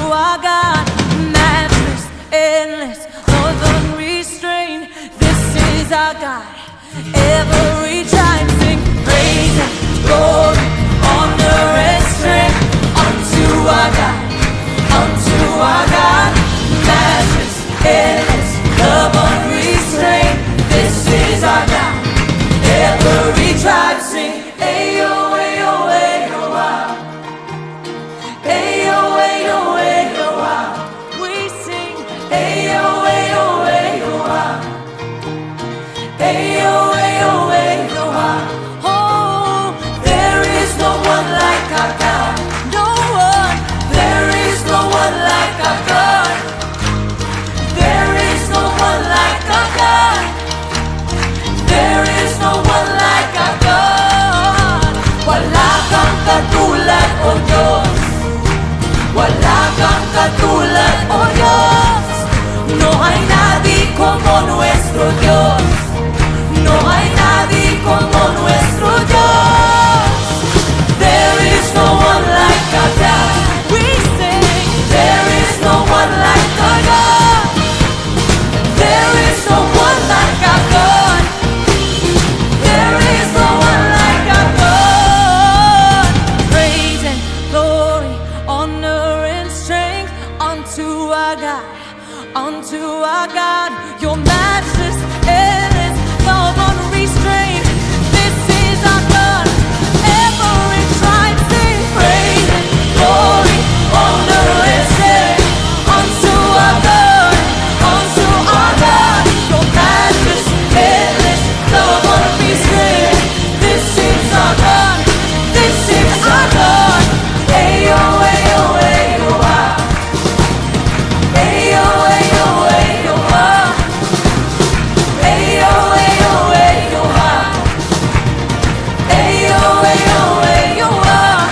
our God, matchless, endless, love unrestrained. This is our God. Every tribe sing praise and glory, honor and strength unto our God, matchless, endless, love unrestrained. This is our God. Every tribe sing, ayo, ayo, ayo, ah. Ayo, ayo, ayo, ah. We sing, ayo, ayo, ayo, ah. Ayo, ayo, ayo, ah. Oh, there is no one like our God. No one. There is no one like our God. There is no one like our God. There is no one like our God. Wala kang katulad, O Diyos. Wala kang katulad, O Diyos. No hay nadie como nuestro Dios. No hay nadie como nuestro Dios. There is no one like our God. We sing, there is no one like our God. There is no one like our God. There is no one like our God. Praise and glory, honor and strength unto our God, unto our God. Your matchless, endless, love unrestrained. This is our God. Every tribe sing praise and glory, honor and strength unto our God, unto our God. Your matchless, endless, love unrestrained. This is our God. This is our God. Ayo, ayo, ayo, ah. Ayo, ayo, ayo, ah. Ayo, ayo, ayo, ah. Ayo, ayo, ayo, ah.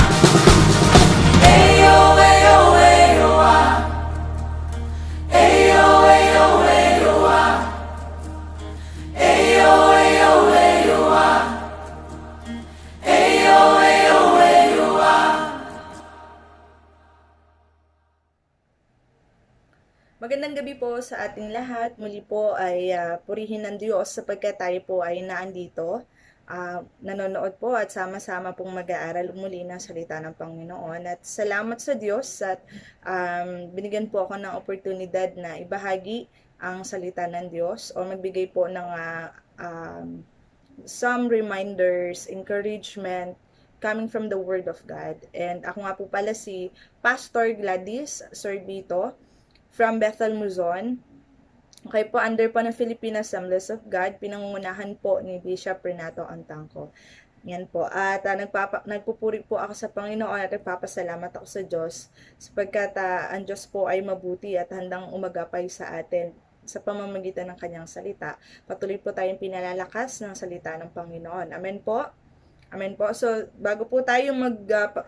Ayo, ayo, ayo, ah. Ayo, ayo, ayo, ah. Ayo, ayo, ayo, ah. Ayo, ayo, ayo, ah. Magandang gabi po sa ating lahat. Muli po ay purihin ng Diyos sapagkat tayo po ay naandito. Nanonood po at sama-sama pong mag-aaral muli ng salita ng Panginoon. At salamat sa Diyos at binigyan po ako ng oportunidad na ibahagi ang salita ng Diyos o magbigay po ng some reminders, encouragement coming from the Word of God. And ako nga po pala si Pastor Gladys Sorbito from Bethel, Luzon. Okay po, under po ng Philippine Assemblies of God, pinangungunahan po ni Bishop Renato Antangco. Yan po. At nagpupuri po ako sa Panginoon at nagpapasalamat ako sa Diyos sapagkat ang Diyos po ay mabuti at handang umagapay sa atin sa pamamagitan ng kanyang salita. Patuloy po tayong pinalalakas ng salita ng Panginoon. Amen po. Amen po. So, bago po tayo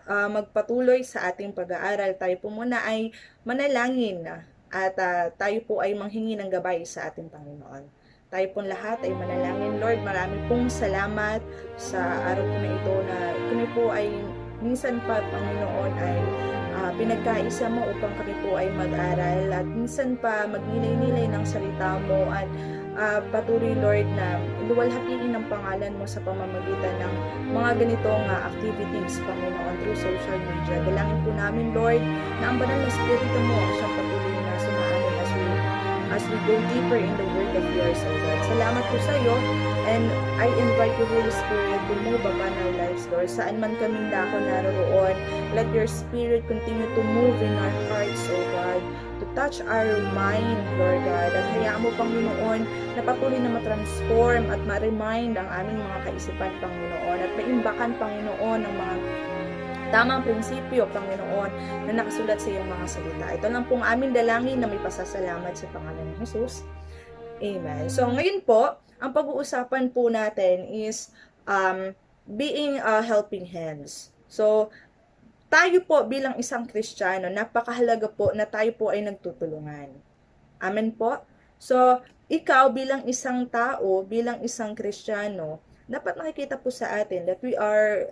magpatuloy sa ating pag-aaral, tayo po muna ay manalangin at tayo po ay manghingi ng gabay sa ating Panginoon. Tayo pong lahat ay manalangin. Lord, marami pong salamat sa araw po na ito na kami po ay minsan pa, Panginoon, ay pinagkaisa mo upang kami po ay mag-aral at minsan pa magnilay-nilay ng salita mo at patuloy, Lord, na luwalhatiin ang pangalan mo sa pamamagitan ng mga ganitong activities, Panginoon, through social media. Dalangin po namin, Lord, na ang banal na Espiritu mo ang siyang patuloy na sumaanin as we go deeper in the Word of yours, O God. Salamat po sa iyo, and I invite the Holy Spirit to move upon our lives, Lord. Saan man kaming dako naroroon, let your Spirit continue to move in our hearts, O God, to touch our mind, Lord God. At hayaan mo, Panginoon, na patuloy na matransform at ma-remind ang aming mga kaisipan, Panginoon, at maimbakan, Panginoon, ang mga tamang prinsipyo, Panginoon, na nakasulat sa iyong mga salita. Ito lang pong aming dalangin na may pasasalamat sa pangalan ng Jesus. Amen. So, ngayon po, ang pag-uusapan po natin is being helping hands. So, tayo po bilang isang Kristiyano, napakahalaga po na tayo po ay nagtutulungan. Amen po? So, ikaw bilang isang tao, bilang isang Kristiyano, dapat nakikita po sa atin that we are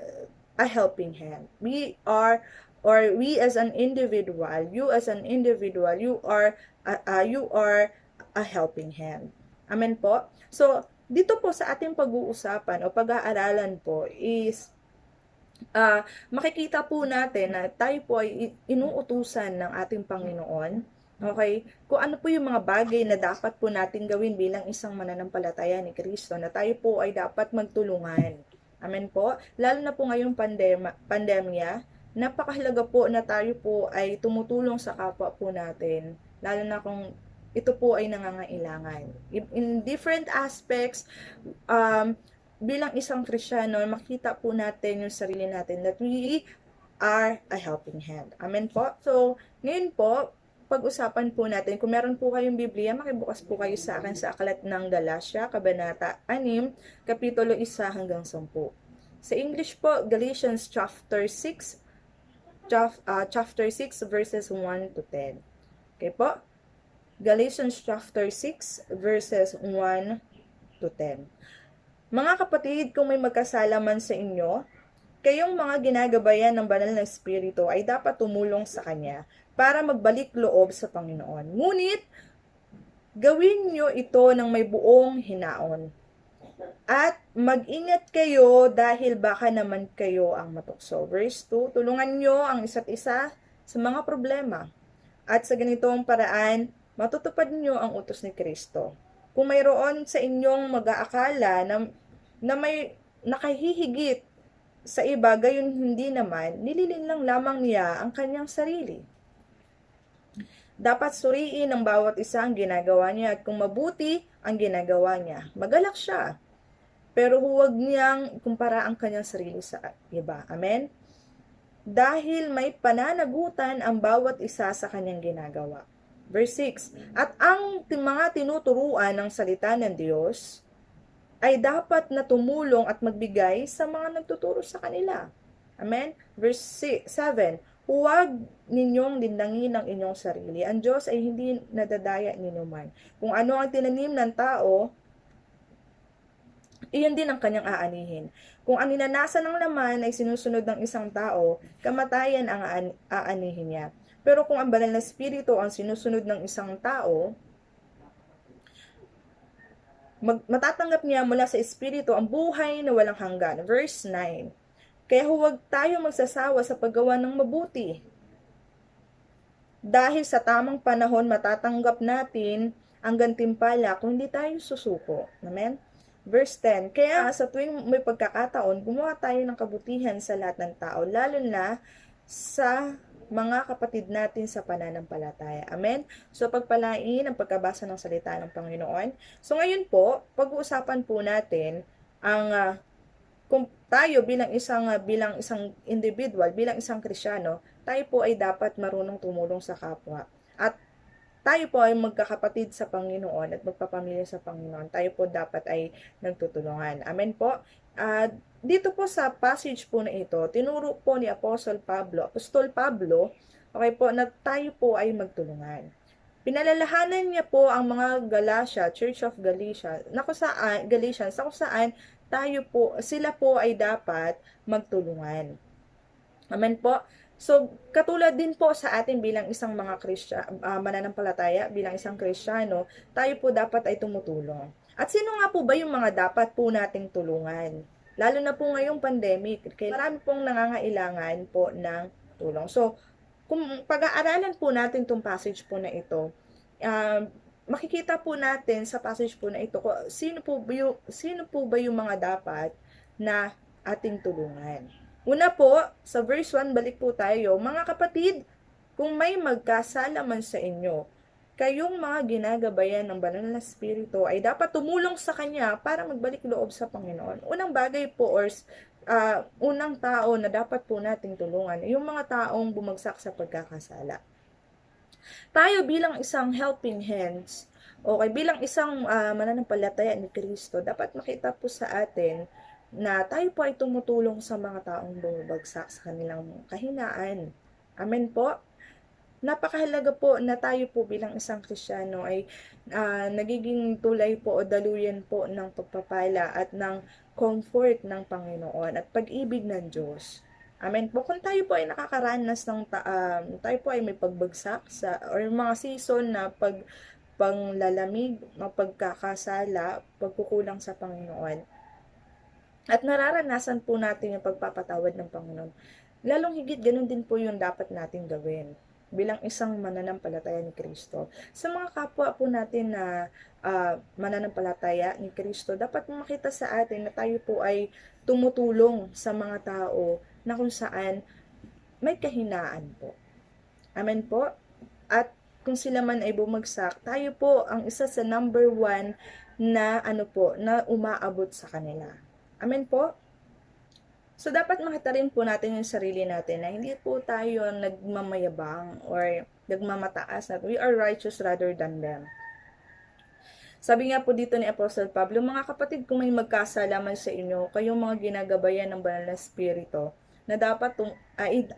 a helping hand. We are or we as an individual, you as an individual, you are a helping hand. Amen po? So, dito po sa ating pag-uusapan o pag-aaralan po is makikita po natin na tayo po ay inuutusan ng ating Panginoon. Okay? Kung ano po yung mga bagay na dapat po natin gawin bilang isang mananampalataya ni Kristo, na tayo po ay dapat magtulungan. Amen po? Lalo na po ngayong pandemya, napakahalaga po na tayo po ay tumutulong sa kapwa po natin. Lalo na kung ito po ay nangangailangan. In different aspects, bilang isang Kristiyano, makita po natin yung sarili natin that we are a helping hand. Amen po? So, ngayon po, pag-usapan po natin, kung meron po kayong Biblia, makibukas po kayo sa akin sa Aklat ng Galasya, Kabanata 6, Kapitulo 1 hanggang 10. Sa English po, Galatians chapter 6, verses 1 to 10. Okay po? Galatians chapter 6, verses 1 to 10. Mga kapatid, kung may magkasala man sa inyo, kayong mga ginagabayan ng banal na Espiritu ay dapat tumulong sa Kanya para magbalik loob sa Panginoon. Ngunit, gawin nyo ito ng may buong hinaon. At mag-ingat kayo dahil baka naman kayo ang matukso. Verse 2, tulungan nyo ang isa't isa sa mga problema. At sa ganitong paraan, matutupad nyo ang utos ni Kristo. Kung mayroon sa inyong mag-aakala na may nakahihigit sa iba, gayon hindi naman, nililinlang lamang niya ang kanyang sarili. Dapat suriin ng bawat isa ang ginagawa niya at kung mabuti ang ginagawa niya, magalak siya. Pero huwag niyang kumpara ang kanyang sarili sa iba. Amen? Dahil may pananagutan ang bawat isa sa kanyang ginagawa. Verse 6, at ang mga tinuturuan ng salita ng Diyos ay dapat na tumulong at magbigay sa mga nagtuturo sa kanila. Amen? Verse 7, huwag ninyong lindangin ang inyong sarili. Ang Diyos ay hindi nadadaya ninyo man. Kung ano ang tinanim ng tao, iyon din ang kanyang aanihin. Kung ang ninanasan ng laman ay sinusunod ng isang tao, kamatayan ang aanihin niya. Pero kung ang banal na Espiritu ang sinusunod ng isang tao, matatanggap niya mula sa Espiritu ang buhay na walang hanggan. Verse 9, kaya huwag tayo magsasawa sa paggawa ng mabuti. Dahil sa tamang panahon, matatanggap natin ang gantimpala kung hindi tayo susuko. Amen? Verse 10, kaya sa tuwing may pagkakataon, gumawa tayo ng kabutihan sa lahat ng tao, lalo na sa mga kapatid natin sa pananampalataya. Amen? So, pagpalain ang pagkabasa ng salita ng Panginoon. So, ngayon po, pag-uusapan po natin ang kung tayo bilang isang individual, bilang isang Kristiyano, tayo po ay dapat marunong tumulong sa kapwa. At tayo po ay magkakapatid sa Panginoon at magpapamilya sa Panginoon. Tayo po dapat ay nagtutulungan. Amen po? Dito po sa passage po na ito, tinuro po ni Apostol Pablo, okay po, na tayo po ay magtulungan. Pinalalahanan niya po ang mga Church of Galatia, Galatians, na kung saan sila po ay dapat magtulungan. Amen po? So, katulad din po sa atin bilang isang mga mananampalataya, bilang isang Kristiyano, tayo po dapat ay tumutulong. At sino nga po ba yung mga dapat po nating tulungan? Lalo na po ngayong pandemic, kaya marami pong nangangailangan po ng tulong. So, kung pag-aaralan po natin itong passage po na ito, makikita po natin sa passage po na ito, sino po ba yung mga dapat na ating tulungan. Una po, sa verse 1, balik po tayo, mga kapatid, kung may magkasala man sa inyo, kayong mga ginagabayan ng banal na Espiritu ay dapat tumulong sa Kanya para magbalik loob sa Panginoon. Unang bagay po unang tao na dapat po nating tulungan, yung mga taong bumagsak sa pagkakasala. Tayo bilang isang helping hands, okay, bilang isang mananampalataya ni Kristo, dapat makita po sa atin na tayo po ay tumutulong sa mga taong bumabagsak sa kanilang kahinaan. Amen po? Napakahalaga po na tayo po bilang isang Kristiyano ay nagiging tulay po o daluyan po ng pagpapala at ng comfort ng Panginoon at pag-ibig ng Diyos. Amen po. Kung tayo po ay nakakaranas ng tayo po ay may pagbagsak sa or mga season na panglalamig, pagkakasala, pagkukulang sa Panginoon. At nararanasan po natin yung pagpapatawad ng Panginoon. Lalong higit, ganun din po yung dapat natin gawin bilang isang mananampalataya ni Kristo. Sa mga kapwa po natin na mananampalataya ni Kristo, dapat makita sa atin na tayo po ay tumutulong sa mga tao na kung saan may kahinaan po. Amen po? At kung sila man ay bumagsak, tayo po ang isa sa number 1 na na umaabot sa kanila. Amen po? So, dapat makita rin po natin yung sarili natin na hindi po tayo nagmamayabang or nagmamataas na we are righteous rather than them. Sabi nga po dito ni Apostle Pablo, mga kapatid, kung may magkasalaman sa inyo, kayong mga ginagabayan ng banal na spirito, na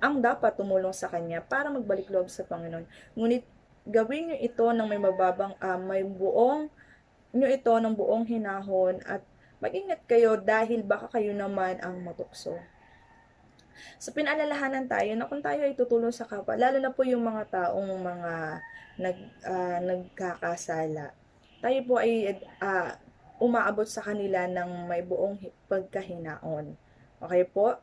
ang dapat tumulong sa kanya para magbalik loob sa Panginoon. Ngunit gawin niyo ito ng may buong hinahon at mag-ingat kayo dahil baka kayo naman ang matukso. So, pinaalalahanan tayo na kung tayo ay tutulong sa kapwa, lalo na po yung mga taong nagkakasala, tayo po ay umaabot sa kanila ng may buong pagkahinaon. Okay po?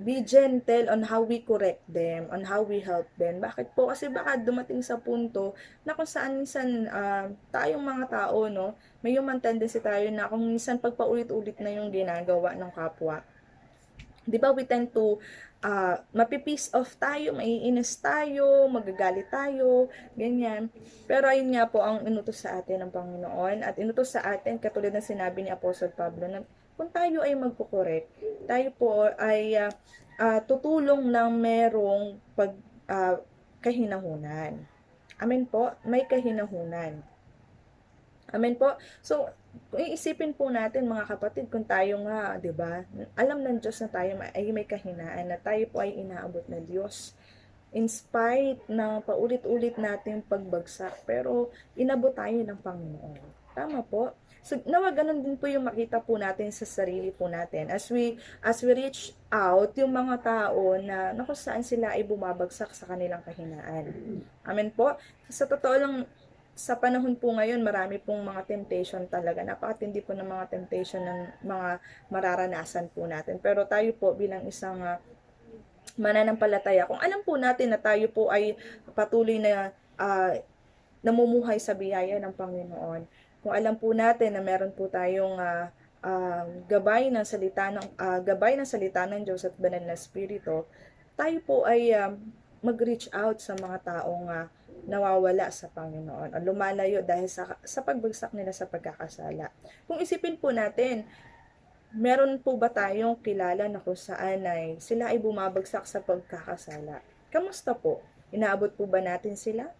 Be gentle on how we correct them, on how we help them. Bakit po? Kasi baka dumating sa punto na kung saan minsan tayong mga tao, no, may human tendency tayo na kung minsan pagpaulit-ulit na yung ginagawa ng kapwa. Di ba we tend to mapipiece off tayo, maiinis tayo, magagalit tayo, ganyan. Pero ayun nga po ang inutos sa atin ng Panginoon at inutos sa atin, katulad ng sinabi ni Apostle Pablo, na kung tayo ay magkukorek, tayo po ay tutulong ng merong kahinahunan. Amen po, may kahinahunan. Amen po. So, kung iisipin po natin mga kapatid, kung tayo nga, 'di ba? Alam ng Diyos na tayo ay may kahinaan, na tayo po ay inaabot ng Diyos. In spite na paulit-ulit nating pagbagsak, pero inabot tayo ng Panginoon. Tama po. So, nawa ganun din po yung makita po natin sa sarili po natin. As we reach out, yung mga tao na kung saan sila ay bumabagsak sa kanilang kahinaan. Amen po. Sa totoo lang, sa panahon po ngayon, marami pong mga temptation talaga. Napakatindi po ng mga temptation ng mga mararanasan po natin. Pero tayo po bilang isang mananampalataya, kung alam po natin na tayo po ay patuloy na namumuhay sa biyaya ng Panginoon, kung alam po natin na meron po tayong gabay ng salita ng Diyos at banal na Espiritu, tayo po ay mag-reach out sa mga taong nawawala sa Panginoon o lumalayo dahil sa pagbagsak nila sa pagkakasala. Kung isipin po natin, meron po ba tayong kilala na kung saan ay sila ay bumabagsak sa pagkakasala? Kamusta po? Inaabot po ba natin sila?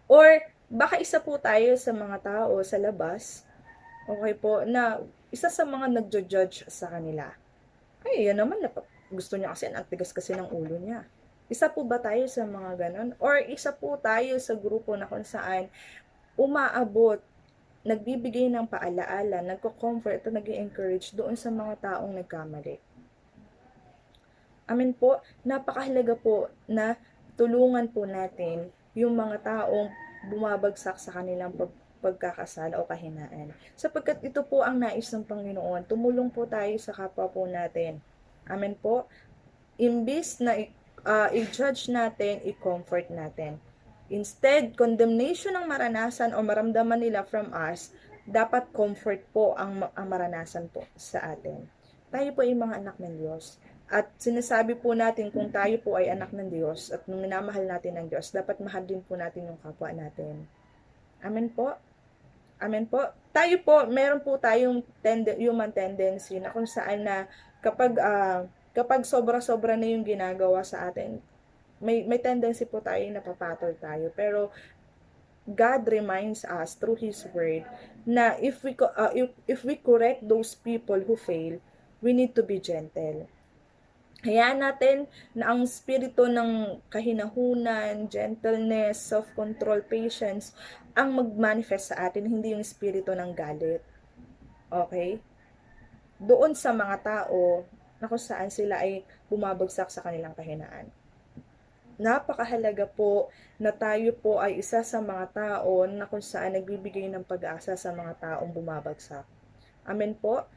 Or baka isa po tayo sa mga tao sa labas, okay po, na isa sa mga nagjo-judge sa kanila. Ay, yan naman, gusto niya kasi, ang tigas kasi ng ulo niya. Isa po ba tayo sa mga ganon? Or isa po tayo sa grupo na kung saan umaabot, nagbibigay ng paalaala, nagko-comfort o nag-encourage doon sa mga taong nagkamali? Amen po, napakahalaga po na tulungan po natin yung mga taong bumabagsak sa kanilang pagkakasala o kahinaan. Sapagkat ito po ang nais ng Panginoon, tumulong po tayo sa kapwa po natin. Amen po. Imbis na i-judge natin, i-comfort natin. Instead, condemnation ang maranasan o maramdaman nila from us, dapat comfort po ang maranasan po sa atin. Tayo po ay mga anak ng Diyos. At sinasabi po natin kung tayo po ay anak ng Diyos at minamahal natin ng Diyos, dapat mahal din po natin yung kapwa natin. Amen po? Amen po? Tayo po, meron po tayong human tendency na kung saan na kapag sobra-sobra na yung ginagawa sa atin, may tendency po tayo na papatol tayo. Pero God reminds us through His Word na if we correct those people who fail, we need to be gentle. Hayaan natin na ang spirito ng kahinahunan, gentleness, self-control, patience, ang mag-manifest sa atin, hindi yung spirito ng galit. Okay? Doon sa mga tao na kung saan sila ay bumabagsak sa kanilang kahinaan. Napakahalaga po na tayo po ay isa sa mga tao na kung saan nagbibigay ng pag-asa sa mga taong bumabagsak. Amen po.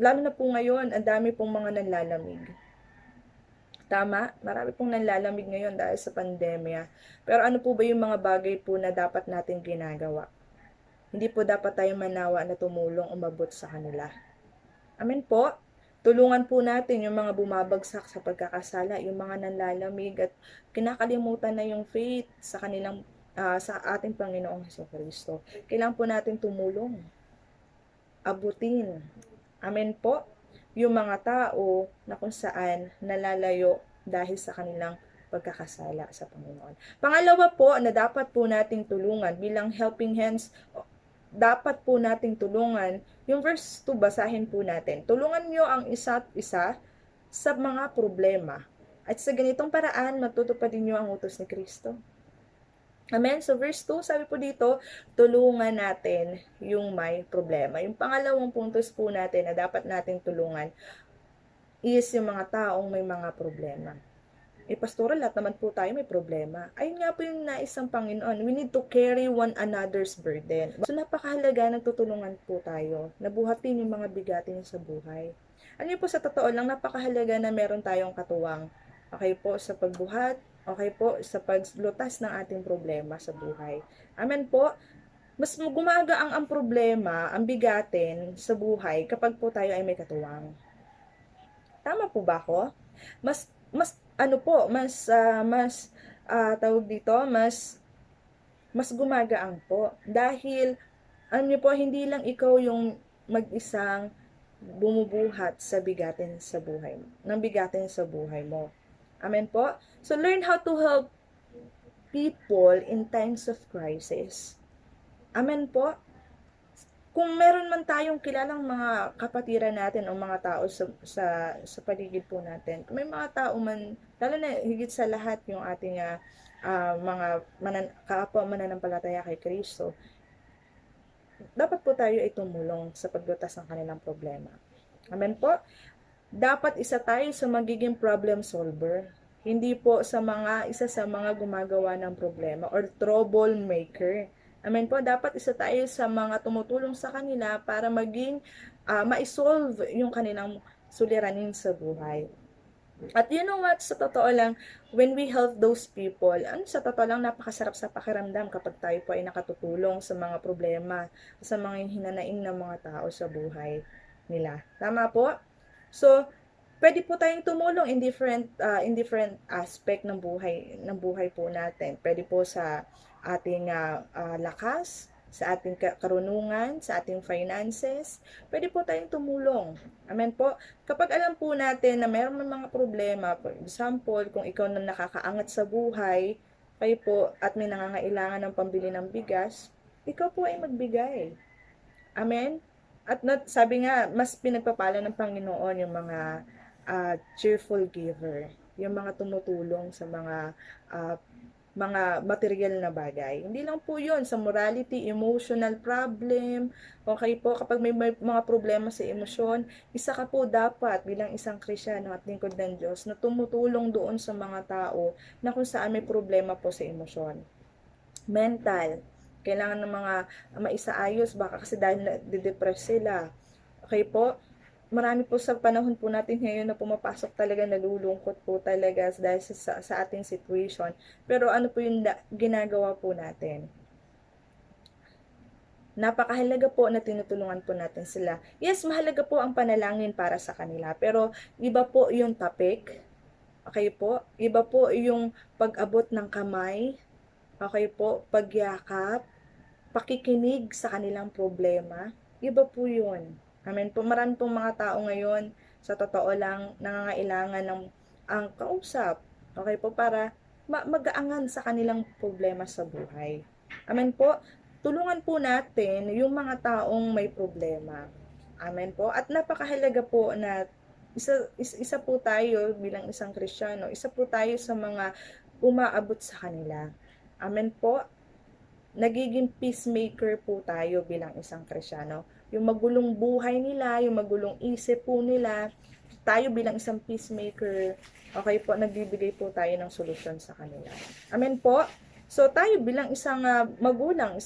Lalo na po ngayon, ang dami pong mga nanlalamig. Tama, marami pong nanlalamig ngayon dahil sa pandemya. Pero ano po ba yung mga bagay po na dapat natin ginagawa? Hindi po dapat tayo manawa na tumulong umabot sa kanila. Amen po. Tulungan po natin yung mga bumabagsak sa pagkakasala, yung mga nanlalamig at kinakalimutan na yung faith sa kanilang sa ating Panginoong Hesukristo. Kailangan po natin tumulong, abutin. Amen po. Yung mga tao na kung saan nalalayo dahil sa kanilang pagkakasala sa Panginoon. Pangalawa po na dapat po nating tulungan bilang helping hands, dapat po nating tulungan, yung verse 2, basahin po natin. Tulungan nyo ang isa't isa sa mga problema. At sa ganitong paraan, matutupadin nyo ang utos ni Kristo. Amen? So verse 2, sabi po dito, tulungan natin yung may problema. Yung pangalawang puntos po natin na dapat natin tulungan is yung mga taong may mga problema. Pastoral, lahat naman po tayo may problema. Ayun nga po yung nais ng Panginoon. We need to carry one another's burden. So, napakahalaga na tutulungan po tayo. Nabuhatin yung mga bigatin sa buhay. Ano po, sa totoo lang, napakahalaga na meron tayong katuwang. Okay po, sa pagbuhat. Okay po, sa paglutas ng ating problema sa buhay. Amen po. Mas gumagaang ang problema, ang bigatin sa buhay kapag po tayo ay may katuwang. Tama po ba ako? Mas tawag dito, mas gumagaang po. Dahil, alam niyo po, hindi lang ikaw yung mag-isang bumubuhat sa bigatin sa buhay mo, ng bigatin sa buhay mo. Amen po? So, learn how to help people in times of crisis. Amen po? Kung meron man tayong kilalang mga kapatiran natin o mga tao sa paligid po natin, kung may mga tao man, lalo na higit sa lahat yung ating mga kapwa mananampalataya kay Kristo, dapat po tayo ay tumulong sa paglutas ng kanilang problema. Amen po? Dapat isa tayo sa magiging problem solver. Hindi po isa sa mga gumagawa ng problema or troublemaker. Amen po, dapat isa tayo sa mga tumutulong sa kanila para maging ma-solve yung kanilang suliranin sa buhay. At you know what, sa totoo lang, when we help those people, sa totoo lang, napakasarap sa pakiramdam kapag tayo po ay nakatutulong sa mga problema, sa mga hinanaing ng mga tao sa buhay nila. Tama po? So, pwede po tayong tumulong in different aspect ng buhay po natin. Pwede po sa ating lakas, sa ating karunungan, sa ating finances. Pwede po tayong tumulong. Amen po. Kapag alam po natin na mayroon mga problema, for example, kung ikaw na nakakaangat sa buhay, kayo po at may nangangailangan ng pambili ng bigas, ikaw po ay magbigay. Amen? At sabi nga, mas pinagpapala ng Panginoon yung mga cheerful giver, yung mga tumutulong sa mga material na bagay. Hindi lang po yun, sa morality, emotional problem, okay po, kapag may mga problema sa emosyon, isa ka po dapat bilang isang Kristiyano at lingkod ng Diyos na tumutulong doon sa mga tao na kung saan may problema po sa emosyon. Mental, kailangan ng mga maisaayos, baka kasi dahil na-depress sila. Okay po, marami po sa panahon po natin ngayon na pumapasok talaga, nalulungkot po talaga dahil sa ating situation. Pero ano po yung ginagawa po natin? Napakahalaga po na tinutulungan po natin sila. Yes, mahalaga po ang panalangin para sa kanila. Pero iba po yung topic. Okay po? Iba po yung pag-abot ng kamay. Okay po? Pagyakap. Pakikinig sa kanilang problema. Iba po yun. Amen po. Marami pong mga tao ngayon, sa totoo lang, nangangailangan ng ang kausap. Okay po, para magaangan sa kanilang problema sa buhay. Amen po. Tulungan po natin yung mga taong may problema. Amen po. At napakahalaga po na isa po tayo bilang isang Kristiyano, isa po tayo sa mga umaabot sa kanila. Amen po. Nagiging peacemaker po tayo bilang isang Kristiyano. Yung magulong buhay nila, yung magulong isip po nila, tayo bilang isang peacemaker, okay po, nagbibigay po tayo ng solusyon sa kanila. Amen po. So tayo bilang isang magulang,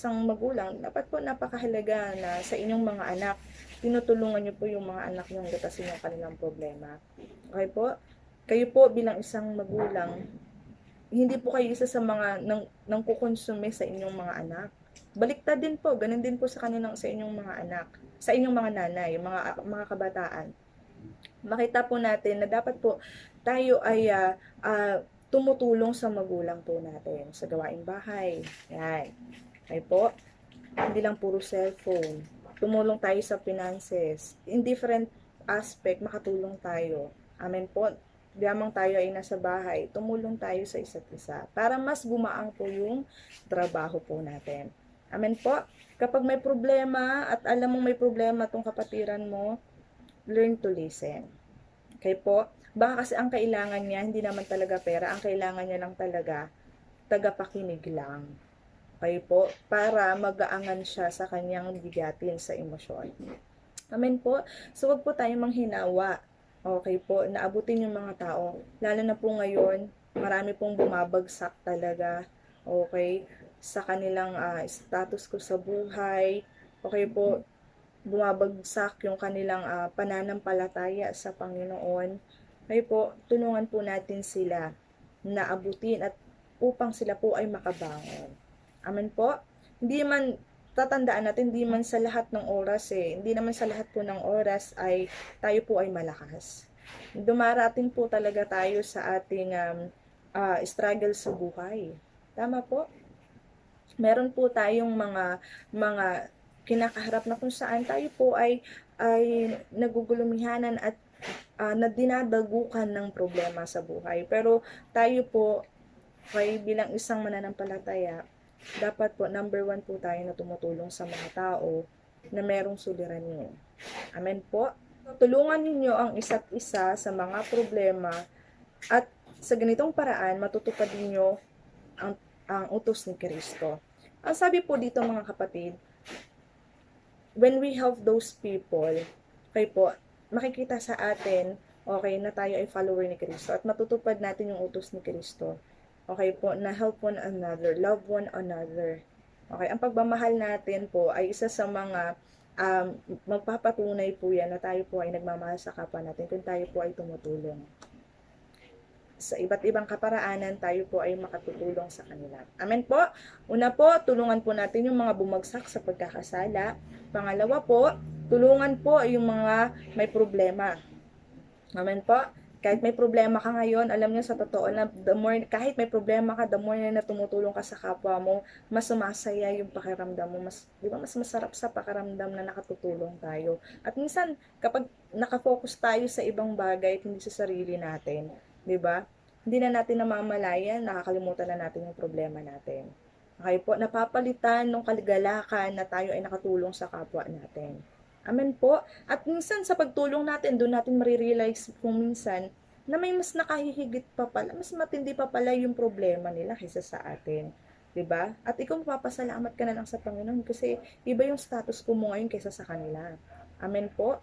dapat po napakahalaga na sa inyong mga anak, tinutulungan niyo po yung mga anak niyo gatasin yung kanilang problema. Okay po? Kayo po bilang isang magulang, hindi po kayo isa sa mga nang kukonsume sa inyong mga anak. Baliktad din po, ganun din po sa inyong mga anak, sa inyong mga nanay, mga kabataan. Makita po natin na dapat po tayo ay tumutulong sa magulang po natin sa gawaing bahay. Yan. Okay po? Hindi lang puro cellphone. Tumulong tayo sa finances. In different aspect, makatulong tayo. Amen po. Diamang tayo ay nasa bahay, tumulong tayo sa isa't isa para mas gumaang po yung trabaho po natin. Amen po. Kapag may problema at alam mong may problema tong kapatiran mo, learn to listen. Okay po? Baka kasi ang kailangan niya, hindi naman talaga pera, ang kailangan niya lang talaga, tagapakinig lang. Okay po? Para magaangan siya sa kanyang bigatin sa emosyon. Amen po? So, wag po tayo manghinawa. Okay po? Naabutin yung mga tao. Lalo na po ngayon, marami pong bumabagsak talaga. Okay? Sa kanilang status ko sa buhay. Okay po? Bumabagsak yung kanilang pananampalataya sa Panginoon. Okay po? Tulungan po natin sila na abutin at upang sila po ay makabangon. Amen po? Hindi man, tatandaan natin, hindi man sa lahat ng oras hindi naman sa lahat po ng oras ay tayo po ay malakas. Dumarating po talaga tayo sa ating struggle sa buhay. Tama po? Meron po tayong mga kinakaharap na kung saan tayo po ay nagugulumihanan at na dinadagukan ng problema sa buhay. Pero tayo po, bilang isang mananampalataya, dapat po, number 1 po tayo na tumutulong sa mga tao na merong suliranin. Amen po? Tulungan ninyo ang isa't isa sa mga problema at sa ganitong paraan, matutupad ninyo ang utos ni Kristo. Ang sabi po dito mga kapatid, when we help those people, okay po, makikita sa atin, okay, na tayo ay follower ni Kristo at matutupad natin yung utos ni Kristo. Okay po, na help one another, love one another. Okay, ang pagmamahal natin po ay isa sa mga magpapatunay po yan na tayo po ay nagmamahal sa kapwa natin kung tayo po ay tumutulong. Sa iba't ibang kaparaanan, tayo po ay makatutulong sa kanila. Amen po? Una po, tulungan po natin yung mga bumagsak sa pagkakasala. Pangalawa po, tulungan po yung mga may problema. Amen po? Kahit may problema ka ngayon, alam niyo sa totoo na kahit may problema ka, the more na tumutulong ka sa kapwa mo, mas sumasaya yung pakiramdam mo. Di ba, mas masarap sa pakiramdam na nakatutulong tayo. At minsan, kapag nakafocus tayo sa ibang bagay at hindi sa sarili natin, di ba? Hindi na natin namamalayan, nakakalimutan na natin yung problema natin. Okay po, napapalitan ng kaligalakan na tayo ay nakatulong sa kapwa natin. Amen po. At minsan sa pagtulong natin, doon natin marirealize kung minsan na may mas nakahihigit pa pala, mas matindi pa pala yung problema nila kaysa sa atin. 'Di ba? At ikaw mapapasalamat ka na lang sa Panginoon kasi iba yung status ko mo ngayon kaysa sa kanila. Amen po.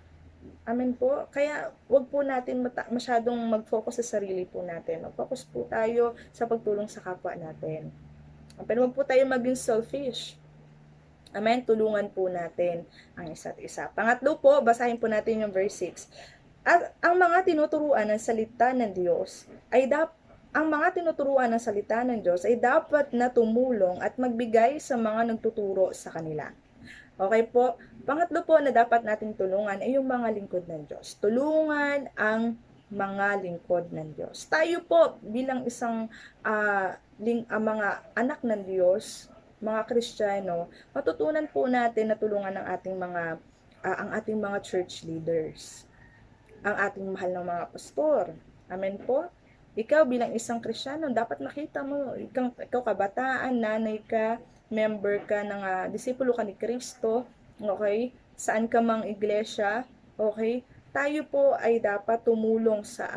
Amen po. Kaya wag po natin masyadong mag-focus sa sarili po natin. Mag-focus po tayo sa pagtulong sa kapwa natin. Pero wag po tayo maging selfish. Amen? Tulungan po natin ang isa't isa. Pangatlo po, basahin po natin yung verse 6. At ang mga tinuturuan ng salita ng Diyos ay dapat na tumulong at magbigay sa mga nagtuturo sa kanila. Okay po? Pangatlo po na dapat nating tulungan ay yung mga lingkod ng Diyos. Tulungan ang mga lingkod ng Diyos. Tayo po bilang isang mga anak ng Diyos, mga Kristiyano, matutunan po natin na tulungan ang ating mga church leaders, ang ating mahal na mga pastor. Amen po? Ikaw bilang isang Kristiyano, dapat makita mo, ikaw kabataan, nanay ka, member ka ng disipulo ka ni Kristo, okay? Saan ka mang iglesia, okay? Tayo po ay dapat tumulong sa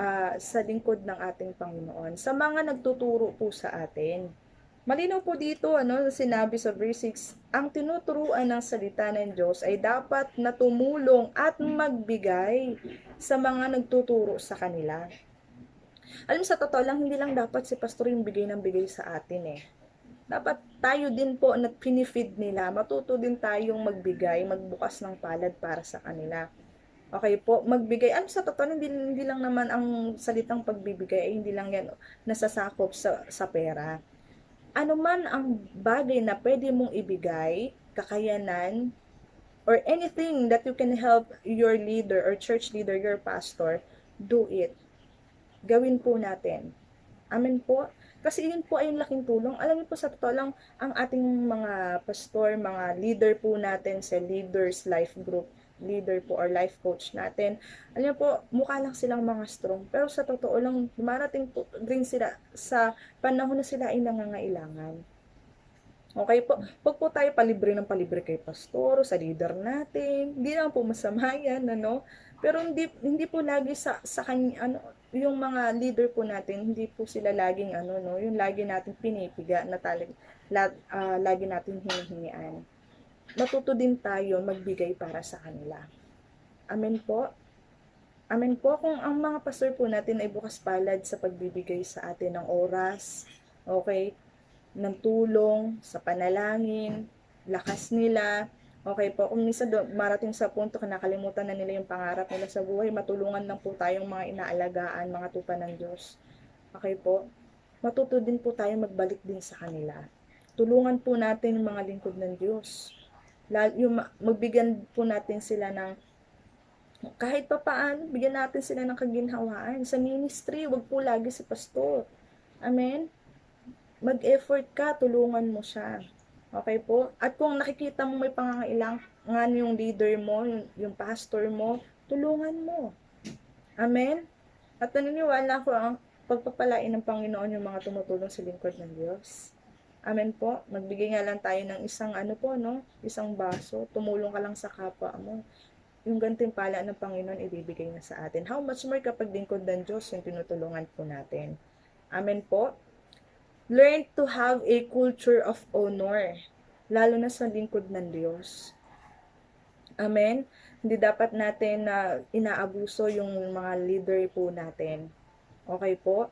lingkod ng ating Panginoon, sa mga nagtuturo po sa atin. Malinaw po dito, sinabi sa verse 6, ang tinuturuan ng salita ng Diyos ay dapat na tumulong at magbigay sa mga nagtuturo sa kanila. Alam mo, sa totoo lang, hindi lang dapat si pastor yung bigay ng bigay sa atin eh. Dapat tayo din po na pinifeed nila, matuto din tayong magbigay, magbukas ng palad para sa kanila. Okay po, magbigay. Ano sa totoo, hindi lang naman ang salitang pagbibigay ay hindi lang yan nasasakop sa pera. Ano man ang bagay na pwede mong ibigay, kakayanan, or anything that you can help your leader or church leader, your pastor, do it. Gawin po natin. Amen po. Kasi yun po ay yung laking tulong. Alam niyo po, sa totoo lang, ang ating mga pastor, mga leader po natin sa Leaders Life Group, leader po or life coach natin, alam niyo po, mukha lang silang mga strong. Pero sa totoo lang, dumarating po rin sila sa panahon na sila ay nangangailangan. Okay po, huwag po tayo palibre ng palibre kay pastor, sa leader natin. Hindi naman po masama yan, Pero hindi po lagi sa kanya, yung mga leader po natin, hindi po sila laging yung lagi natin pinipiga na lagi natin hinihingian. Matuto din tayo magbigay para sa kanila. Amen po. Amen po. Kung ang mga pastor po natin ay bukas palad sa pagbibigay sa atin ng oras, okay, ng tulong, sa panalangin, lakas nila, okay po, kung minsan marating sa punto nakalimutan na nila yung pangarap nila sa buhay, matulungan lang po tayong mga inaalagaan, mga tupa ng Diyos. Okay po, matuto din po tayo magbalik din sa kanila. Tulungan po natin yung mga lingkod ng Diyos. Magbigyan po natin sila ng kahit pa paano, bigyan natin sila ng kaginhawaan. Sa ministry, wag po lagi si pastor. Amen? Mag-effort ka, tulungan mo siya. Okay po? At kung nakikita mo may pangangailangan yung leader mo, yung pastor mo, tulungan mo. Amen? At naniniwala ko ang pagpapalain ng Panginoon yung mga tumutulong sa lingkod ng Diyos. Amen po. Magbigay nga lang tayo ng isang isang baso. Tumulong ka lang sa kapwa mo. Yung gantimpala ng Panginoon ibibigay na sa atin. How much more kapag lingkod ng Diyos yung tinutulungan po natin. Amen po. Learn to have a culture of honor, lalo na sa lingkod ng Diyos. Amen? Hindi dapat natin na inaabuso yung mga leader po natin. Okay po?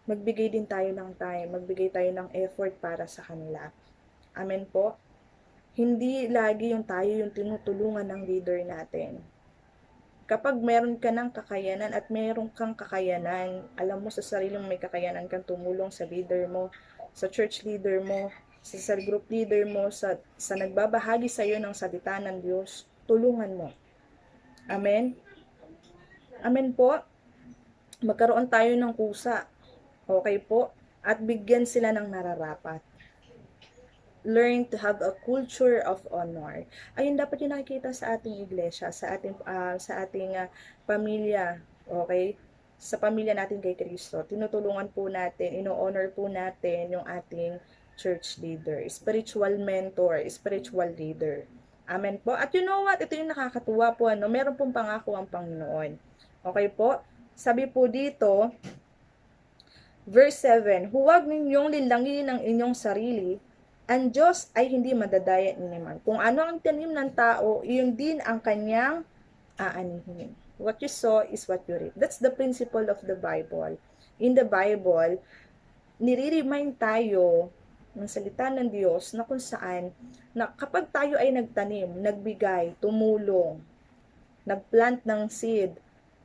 Magbigay din tayo ng time, magbigay tayo ng effort para sa kanila. Amen po? Hindi lagi yung tayo yung tinutulungan ng leader natin. Kapag meron ka ng kakayanan at meron kang kakayanan, alam mo sa sarili mo may kakayanan kang tumulong sa leader mo, sa church leader mo, sa cell group leader mo, sa nagbabahagi sa iyo ng salita ng Diyos, tulungan mo. Amen? Amen po? Magkaroon tayo ng kusa. Okay po? At bigyan sila ng nararapat. Learn to have a culture of honor. Ayun dapat yung nakikita sa ating iglesia, sa ating pamilya, okay? Sa pamilya natin kay Kristo. Tinutulungan po natin, ino-honor po natin yung ating church leader, spiritual mentor, spiritual leader. Amen po. At you know what? Ito yung nakakatuwa po, meron pong pangako ang Panginoon. Okay po? Sabi po dito, verse 7, huwag ninyong linlangin ang inyong sarili. Ang Diyos ay hindi madadaya ni man. Kung ano ang tanim ng tao, iyon din ang kanyang aanihin. What you sow is what you reap. That's the principle of the Bible. In the Bible, nire-remind tayo ng salita ng Diyos na kung saan, na kapag tayo ay nagtanim, nagbigay, tumulong, nagplant ng seed,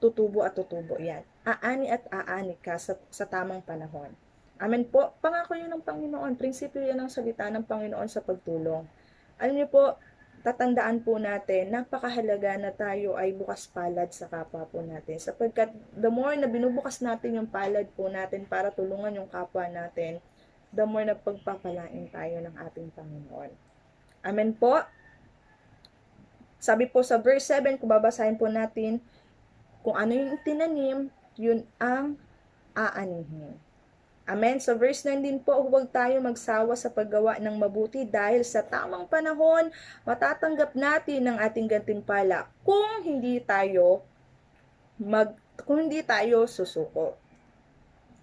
tutubo at tutubo yan. Aani at aani ka sa tamang panahon. Amen po. Pangako yun ng Panginoon. Prinsipyo yan ng salita ng Panginoon sa pagtulong. Alam niyo po, tatandaan po natin, napakahalaga na tayo ay bukas palad sa kapwa po natin. Sapagkat the more na binubukas natin yung palad po natin para tulungan yung kapwa natin, the more na pagpapalain tayo ng ating Panginoon. Amen po. Sabi po sa verse 7, kung babasahin po natin, kung ano yung tinanim, yun ang aanihin. Amen. So verse 9 din po, huwag tayo magsawa sa paggawa ng mabuti dahil sa tamang panahon, matatanggap natin ang ating gantimpala kung hindi tayo susuko.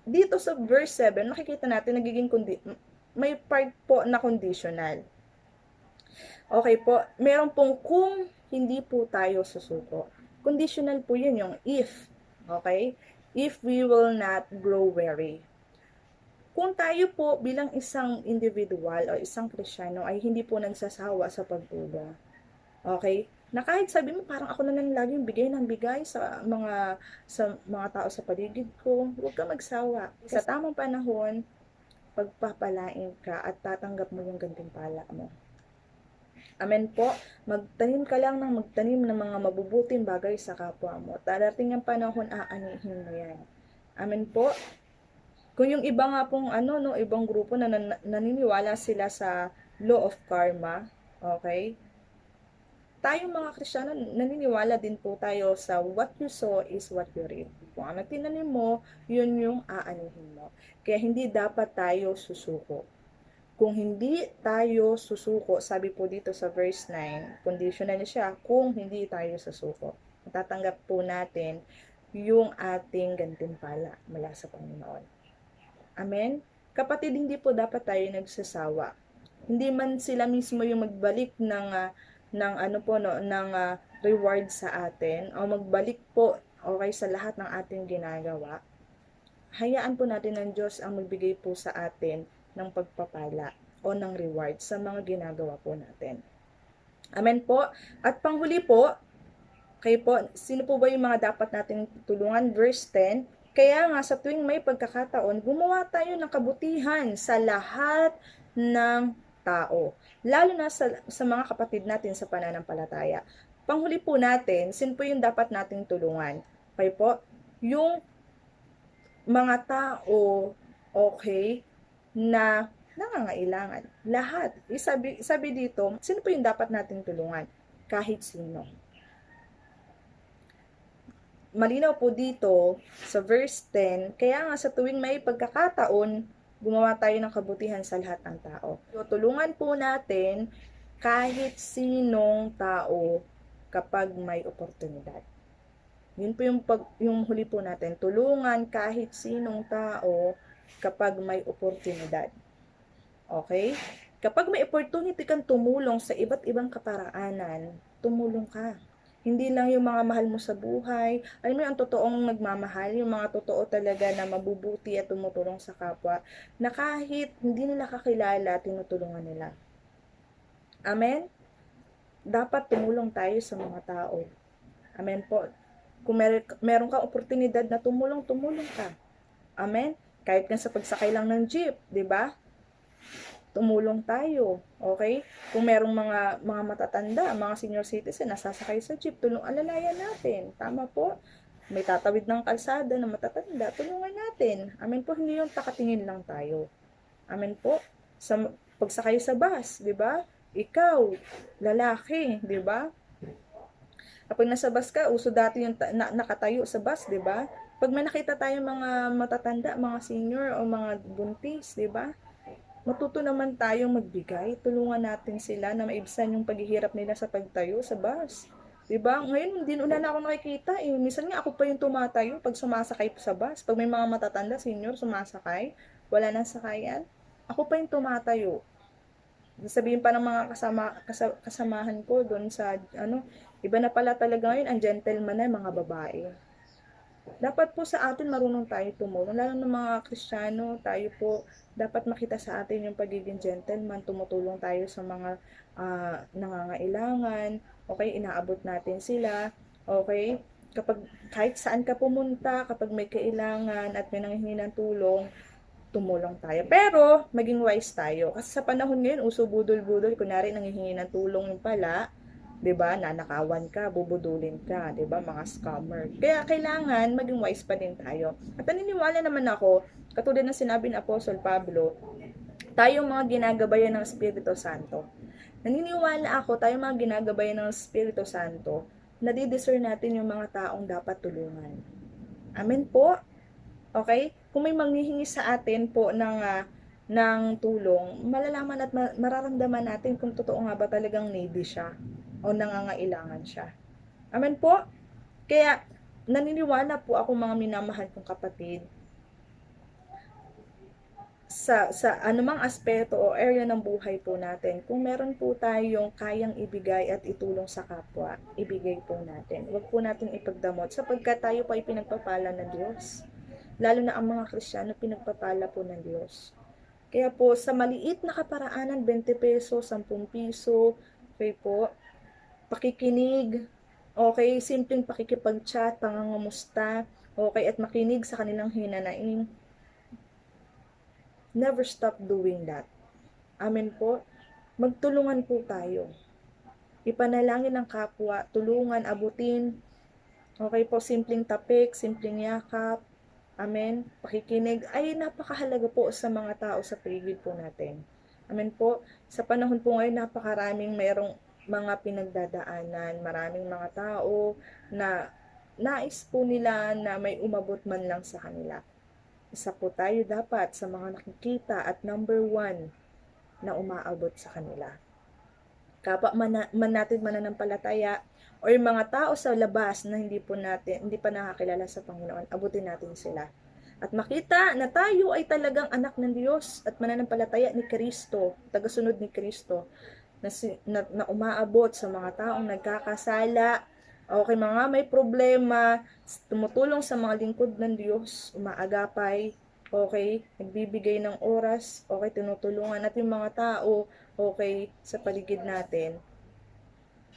Dito sa verse 7, makikita natin nagiging may part po na conditional. Okay po, meron pong kung hindi po tayo susuko. Conditional po yun, yung if. Okay? If we will not grow weary. Kung tayo po bilang isang individual o isang Kristiyano ay hindi po nagsasawa sa pagtulong. Okay? Na kahit sabi mo parang ako na lang laging bigay ng bigay sa mga tao sa paligid ko, huwag ka magsawa. Sa tamang panahon, pagpapalain ka at tatanggap mo yung gantimpala mo. Amen po. Magtanim ka lang ng magtanim ng mga mabubuting bagay sa kapwa mo. Darating ang panahon, aanihin mo yan. Amen po. Kung yung iba nga pong ibang grupo na naniniwala sila sa law of karma, okay? Tayong mga Kristiyano, naniniwala din po tayo sa what you sow is what you reap. Kung ano tinanim mo, yun yung aanihin mo. Kaya hindi dapat tayo susuko. Kung hindi tayo susuko, sabi po dito sa verse 9, conditional siya, kung hindi tayo susuko. Matatanggap po natin yung ating gantimpala mula sa Panginoon. Amen? Kapatid, hindi po dapat tayo nagsasawa. Hindi man sila mismo yung magbalik ng reward sa atin o magbalik po okay sa lahat ng ating ginagawa. Hayaan po natin ng Diyos ang magbigay po sa atin ng pagpapala o ng reward sa mga ginagawa po natin. Amen po. At panghuli po, sino po ba yung mga dapat natin tulungan? Verse 10, kaya nga sa tuwing may pagkakataon, gumawa tayo ng kabutihan sa lahat ng tao. Lalo na sa mga kapatid natin sa pananampalataya. Panghuli po natin, sino po yung dapat nating tulungan? Okay po, yung mga tao, okay, na nangangailangan. Lahat. Sabi dito, sino po yung dapat nating tulungan? Kahit sino. Malinaw po dito sa verse 10, kaya nga sa tuwing may pagkakataon, gumawa tayo ng kabutihan sa lahat ng tao. So, tulungan po natin kahit sinong tao kapag may oportunidad. Yun po yung huli po natin. Tulungan kahit sinong tao kapag may oportunidad. Okay? Kapag may opportunity kang tumulong sa iba't ibang kaparaanan, tumulong ka. Hindi lang yung mga mahal mo sa buhay. Alam mo, ang totoong nagmamahal, yung mga totoo talaga na mabubuti at tumutulong sa kapwa, na kahit hindi nila kakilala, tinutulungan nila. Amen? Dapat tumulong tayo sa mga tao. Amen po. Kung meron kang oportunidad na tumulong ka. Amen? Kahit nga sa pagsakay lang ng jeep, di ba? Tumulong tayo, okay? Kung merong mga matatanda, mga senior citizen, nasasakay sa jeep, alalayan natin. Tama po? May tatawid ng kalsada na matatanda, tulungan natin. Amen po, hindi yung takatingin lang tayo. Amen po? Sa pagsakay sa bus, di ba? Ikaw, lalaki, di ba? Kapag nasa bus ka, uso dati yung nakatayo sa bus, di ba? Pag may nakita tayong mga matatanda, mga senior o mga buntis, di ba? Matuto naman tayong magbigay. Tulungan natin sila na maibsan yung paghihirap nila sa pagtayo sa bus. Diba? Ngayon, hindi na ako nakikita. Minsan nga ako pa yung tumatayo pag sumasakay sa bus. Pag may mga matatanda, senior, sumasakay, wala nang sakayan, ako pa yung tumatayo. Sabihin pa ng mga kasamahan ko doon sa, iba na pala talaga ngayon, ang gentleman na mga babae. Dapat po sa atin marunong tayo tumulong. Lalo ng mga Kristiyano, tayo po, dapat makita sa atin yung pagiging gentleman, tumutulong tayo sa mga nangangailangan, okay, inaabot natin sila, okay, kahit saan ka pumunta, kapag may kailangan at may nanghihingi ng tulong, tumulong tayo. Pero, maging wise tayo. Kasi sa panahon ngayon, uso budol-budol, kunwari nanghihingi ng tulong yung pala, 'di ba? Nanakawan ka, bubudulin ka, 'di ba? Mga scammer. Kaya kailangan maging wise pa din tayo. At naniniwala naman ako, katulad ng sinabi ni Apostol Pablo, tayong mga ginagabayan ng Espiritu Santo. Naniniwala ako, tayong mga ginagabayan ng Espiritu Santo, nadidiscern natin yung mga taong dapat tulungan. Amen po. Okay? Kung may manghihingi sa atin po ng tulong, malalaman at mararamdaman natin kung totoo nga ba talagang needy siya o nangangailangan siya. Amen po? Kaya, naniniwala po ako mga minamahal kong kapatid, sa anumang aspeto o area ng buhay po natin, kung meron po tayong kayang ibigay at itulong sa kapwa, ibigay po natin. Huwag po natin ipagdamot sapagkat tayo po ay pinagpapala ng Diyos. Lalo na ang mga Kristiyano, pinagpapala po ng Diyos. Kaya po, sa maliit na kaparaanan, 20 peso, 10 piso, okay po, pakikinig, okay, simpleng pakikipag-chat, pangangamusta, okay, at makinig sa kanilang hinanaing, never stop doing that. Amen po. Magtulungan po tayo. Ipanalangin ang kapwa, tulungan, abutin. Okay po, simpleng tapik, simpleng yakap. Amen. Pakikinig ay napakahalaga po sa mga tao sa paligid po natin. Amen po. Sa panahon po ngayon, napakaraming mayroong mga pinagdadaanan, maraming mga tao na nais po nila na may umabot man lang sa kanila. Isa po tayo dapat sa mga nakikita at number 1 na umaabot sa kanila. Kapwa man natin mananampalataya o yung mga tao sa labas na hindi pa nakakilala sa Panginoon, abutin natin sila. At makita na tayo ay talagang anak ng Diyos at mananampalataya ni Kristo, tagasunod ni Kristo, na umaabot sa mga taong nagkakasala, okay, mga may problema, tumutulong sa mga lingkod ng Diyos, umaagapay, okay, nagbibigay ng oras, okay, tinutulungan natin yung mga tao, okay, sa paligid natin.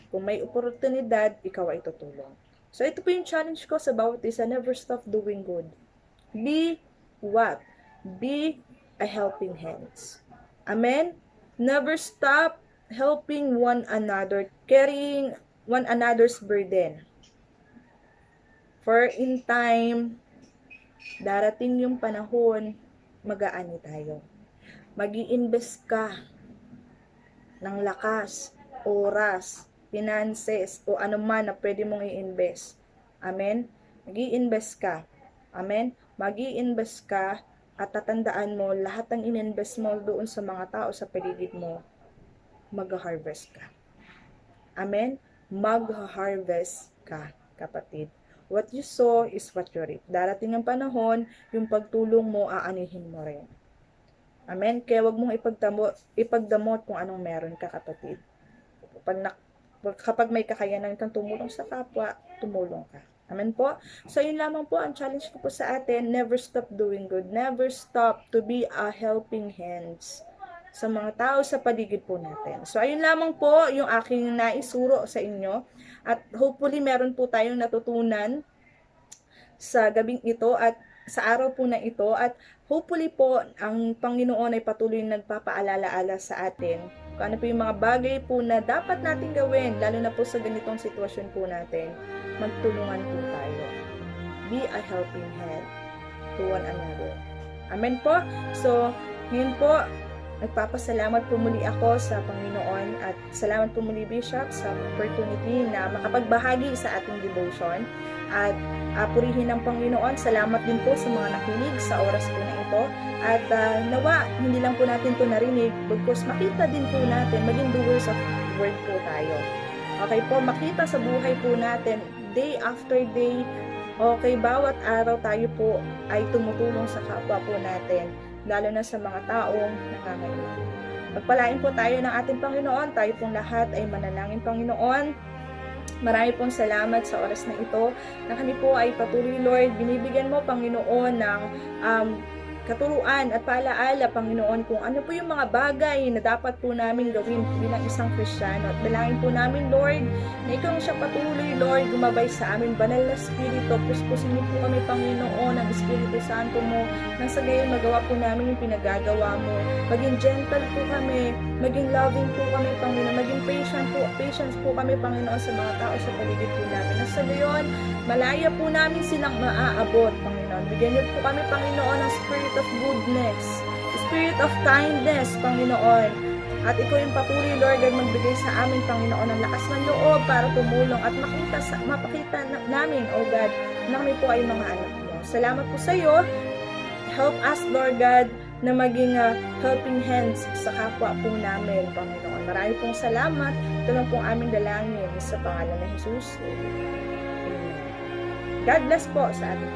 Kung may oportunidad, ikaw ay tutulong. So, ito po yung challenge ko sa bawat isa, never stop doing good. Be what? Be a helping hands. Amen? Never stop helping one another, carrying one another's burden. For in time, darating yung panahon, mag-aani tayo. Mag-i-invest ka ng lakas, oras, finances, o anuman na pwede mong i-invest. Amen? Mag-i-invest ka. Amen? Mag-i-invest ka at tatandaan mo, lahat ng in-invest mo doon sa mga tao sa paligid mo, mag-harvest ka. Amen? Mag-harvest ka, kapatid. What you sow is what you reap. Darating ang panahon, yung pagtulong mo, aanihin mo rin. Amen? Kaya wag mong ipagdamot kung anong meron ka, kapatid. Kapag may kakayanan kang tumulong sa kapwa, tumulong ka. Amen po? So, yun lamang po ang challenge ko po sa atin. Never stop doing good. Never stop to be a helping hands sa mga tao sa paligid po natin. So, ayun lamang po yung aking naisuro sa inyo. At hopefully, meron po tayong natutunan sa gabing ito at sa araw po na ito. At hopefully po, ang Panginoon ay patuloy nagpapaalala-ala sa atin kung ano po yung mga bagay po na dapat natin gawin, lalo na po sa ganitong sitwasyon po natin. Magtulungan po tayo. Be a helping hand to one another. Amen po? So, ngayon po, nagpapasalamat po muli ako sa Panginoon at salamat po muli, Bishop, sa opportunity na makapagbahagi sa ating devotion. At purihin ng Panginoon. Salamat din po sa mga nakinig sa oras po na ito. At nawa, hindi lang po natin ito narinig, because makita din po natin, maging doers of word po tayo. Okay po, makita sa buhay po natin, day after day, okay, bawat araw tayo po ay tumutulong sa kapwa po natin, lalo na sa mga taong nangangailangan. Pagpalain po tayo ng ating Panginoon, tayo pong lahat ay manalangin. Panginoon, marami pong salamat sa oras na ito na kami po ay patuloy, Lord, binibigyan mo, Panginoon, ng katuruan at paalaala, Panginoon, kung ano po yung mga bagay na dapat po namin gawin bilang isang Kristiyano. At dalangin po namin, Lord, na ikaw siya patuloy, Lord, gumabay sa amin, banal na Espiritu. Puspusin mo po kami, Panginoon, ang Espiritu Santo mo, nang sa gayon magawa po namin yung pinagagawa mo. Maging gentle po kami, maging loving po kami, Panginoon, maging patience po kami, Panginoon, sa mga tao sa paligid po namin. Nang sa gayon, malaya po namin silang maaabot, Panginoon. Bigyan niyo po kami, Panginoon, ng spirit of goodness, spirit of kindness, Panginoon. At ikaw yung patuloy, Lord, at magbigay sa amin, Panginoon, ng lakas ng loob para tumulong at mapakita namin, O God, na kami po ay mga anak mo. Salamat po sa iyo. Help us, Lord God, na maging helping hands sa kapwa po namin, Panginoon. Marami pong salamat. Ito lang pong aming dalangin sa pangalan ng Jesus. Amen. God bless po sa ating